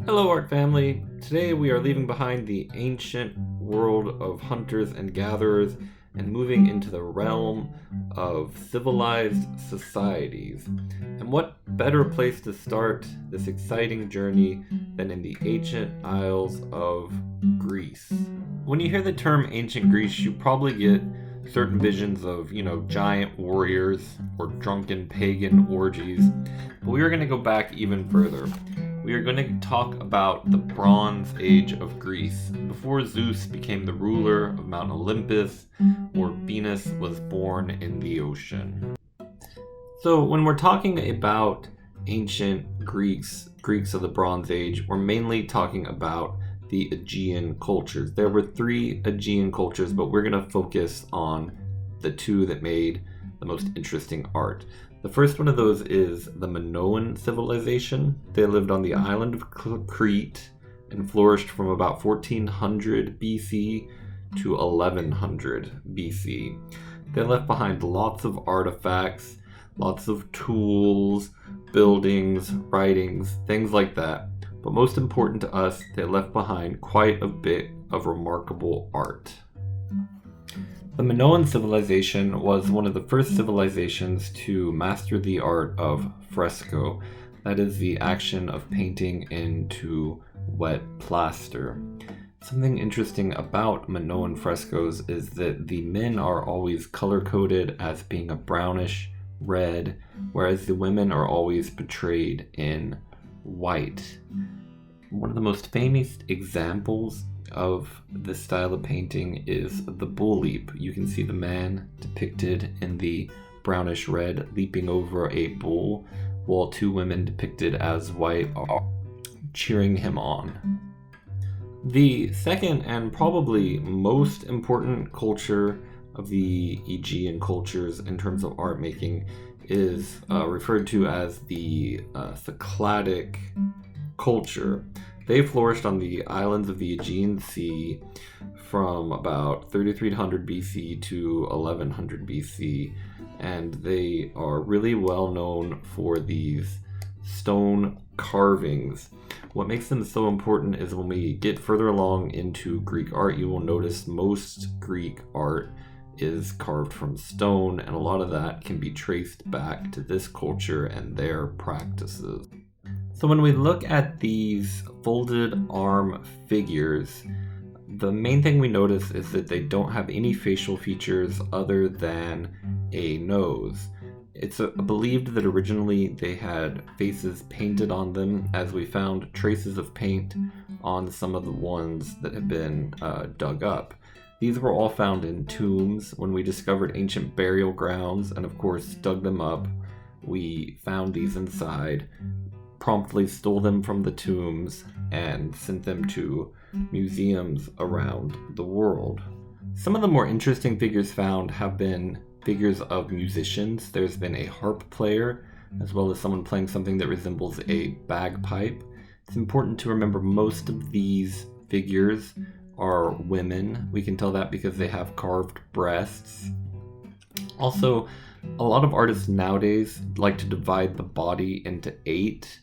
Hello, art family. Today we are leaving behind the ancient world of hunters and gatherers and moving into the realm of civilized societies. And what better place to start this exciting journey than in the ancient Isles of Greece? When you hear the term ancient Greece, you probably get certain visions of, giant warriors or drunken pagan orgies. But we are going to go back even further. We are going to talk about the Bronze Age of Greece, before Zeus became the ruler of Mount Olympus, or Venus was born in the ocean. So when we're talking about ancient Greeks of the Bronze Age, we're mainly talking about the Aegean cultures. There were 3 Aegean cultures, but we're going to focus on the 2 that made the most interesting art. The first one of those is the Manoan civilization. They lived on the island of Crete and flourished from about 1400 BC to 1100 BC. They left behind lots of artifacts, lots of tools, buildings, writings, things like that. But most important to us, they left behind quite a bit of remarkable art. The Minoan civilization was one of the first civilizations to master the art of fresco, that is the action of painting into wet plaster. Something interesting about Minoan frescoes is that the men are always color-coded as being a brownish red, whereas the women are always portrayed in white. One of the most famous examples of this style of painting is the bull leap. You can see the man depicted in the brownish red leaping over a bull, while 2 women depicted as white are cheering him on. The second and probably most important culture of the Aegean cultures in terms of art making is referred to as the Cycladic culture. They flourished on the islands of the Aegean Sea from about 3300 BC to 1100 BC, and they are really well known for these stone carvings. What makes them so important is when we get further along into Greek art, you will notice most Greek art is carved from stone, and a lot of that can be traced back to this culture and their practices. So when we look at these folded arm figures, the main thing we notice is that they don't have any facial features other than a nose. It's believed that originally they had faces painted on them, as we found traces of paint on some of the ones that have been dug up. These were all found in tombs. When we discovered ancient burial grounds and of course dug them up, we found these inside, promptly stole them from the tombs, and sent them to museums around the world. Some of the more interesting figures found have been figures of musicians. There's been a harp player, as well as someone playing something that resembles a bagpipe. It's important to remember most of these figures are women. We can tell that because they have carved breasts. Also, a lot of artists nowadays like to divide the body into 8.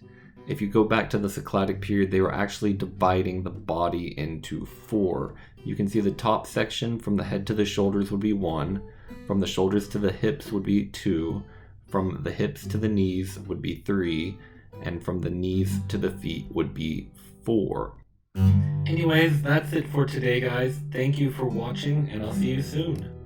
If you go back to the Cycladic period, they were actually dividing the body into 4. You can see the top section from the head to the shoulders would be 1, from the shoulders to the hips would be 2, from the hips to the knees would be 3, and from the knees to the feet would be 4. Anyways, that's it for today, guys. Thank you for watching, and I'll see you soon.